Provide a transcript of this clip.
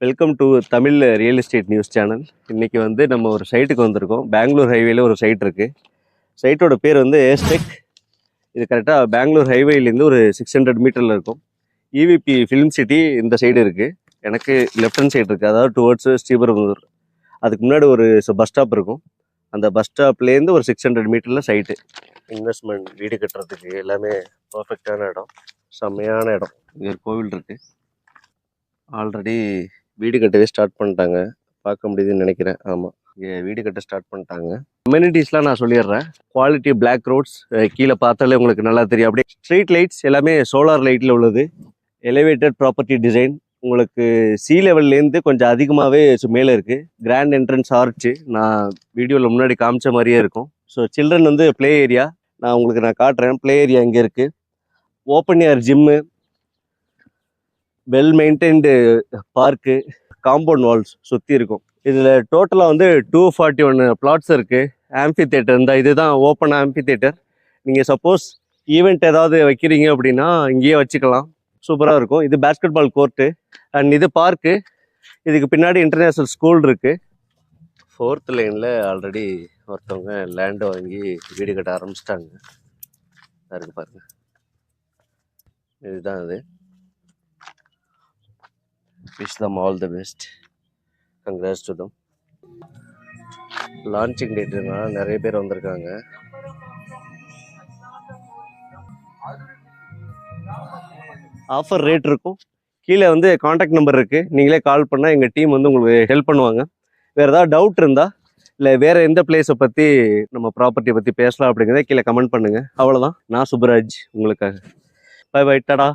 Welcome to Tamil real estate news channel. இன்றைக்கி வந்து நம்ம ஒரு சைட்டுக்கு வந்திருக்கோம். பெங்களூர் ஹைவேல ஒரு சைட் இருக்குது. சைட்டோட பேர் வந்து ஏஸ்டெக். இது கரெக்டாக பெங்களூர் ஹைவேலேருந்து ஒரு 600 மீட்டரில் இருக்கும். இவிபி ஃபிலிம் சிட்டி இந்த சைடு இருக்குது. எனக்கு லெஃப்ட் ஹேண்ட் சைடு இருக்குது, அதாவது டுவர்ட்ஸ் ஸ்ரீபெரும்புதூர். அதுக்கு முன்னாடி ஒரு பஸ் ஸ்டாப் இருக்கும். அந்த பஸ் ஸ்டாப்லேருந்து ஒரு 600 மீட்டரில் சைட்டு. இன்வெஸ்ட்மெண்ட், வீடு கட்டுறதுக்கு எல்லாமே பர்ஃபெக்டான இடம், செம்மையான இடம். இங்கே ஒரு கோவில் இருக்குது. ஆல்ரெடி வீடு கட்டவே ஸ்டார்ட் பண்ணிட்டாங்க, பார்க்க முடியுதுன்னு நினைக்கிறேன். ஆமாம், இங்கே வீடு கட்ட ஸ்டார்ட் பண்ணிட்டாங்க. அமெனிட்டிஸ்லாம் நான் சொல்லிடுறேன். குவாலிட்டி பிளாக் ரோட்ஸ், கீழே பார்த்தாலே உங்களுக்கு நல்லா தெரியும். அப்படியே ஸ்ட்ரீட் லைட்ஸ் எல்லாமே சோலார் லைட்டில் உள்ளது. எலிவேட்டட் ப்ராப்பர்ட்டி டிசைன் உங்களுக்கு சி லெவல்லேருந்து கொஞ்சம் அதிகமாகவே மேலே இருக்குது. கிராண்ட் என்ட்ரன்ஸ் ஆர்ச்சு நான் வீடியோவில் முன்னாடி காமிச்ச மாதிரியே இருக்கும். ஸோ சில்ட்ரன் வந்து ப்ளே ஏரியா நான் காட்டுறேன். ப்ளே ஏரியா இங்கே இருக்குது. Open air gym, well maintained park, compound walls சுற்றி இருக்கும். இதில் டோட்டலாக வந்து 241 பிளாட்ஸ் இருக்குது. ஆம்பி தேட்டர், இந்த இதுதான் ஓப்பன் ஆம்பி தேட்டர். நீங்கள் சப்போஸ் ஈவெண்ட் ஏதாவது வைக்கிறீங்க அப்படின்னா இங்கேயே வச்சுக்கலாம், சூப்பராக இருக்கும். இது பேஸ்கெட் பால் கோர்ட்டு அண்ட் இது பார்க்கு. இதுக்கு பின்னாடி இன்டர்நேஷ்னல் ஸ்கூல் இருக்குது. 4th லைனில் ஆல்ரெடி ஒருத்தவங்க லேண்டு வாங்கி வீடு கட்ட ஆரம்பிச்சிட்டாங்க. இருக்கு பாருங்க, இதுதான் அது. Wish them all the best. Congrats to them. Launching டேட்னா நிறைய பேர் வந்திருக்காங்க. ஆஃபர் ரேட் இருக்கும். கீழே வந்து காண்டாக்ட் நம்பர் இருக்குது. நீங்களே கால் பண்ணால் எங்கள் டீம் வந்து உங்களுக்கு ஹெல்ப் பண்ணுவாங்க. வேறு ஏதாவது டவுட் இருந்தால், இல்லை வேறு எந்த பிளேஸை பற்றி நம்ம ப்ராப்பர்ட்டியை பற்றி பேசலாம் அப்படிங்கிறத கீழே கமெண்ட் பண்ணுங்கள். அவ்வளோதான். நான் சுப்ராஜ் உங்களுக்காக. Bye bye, Tata.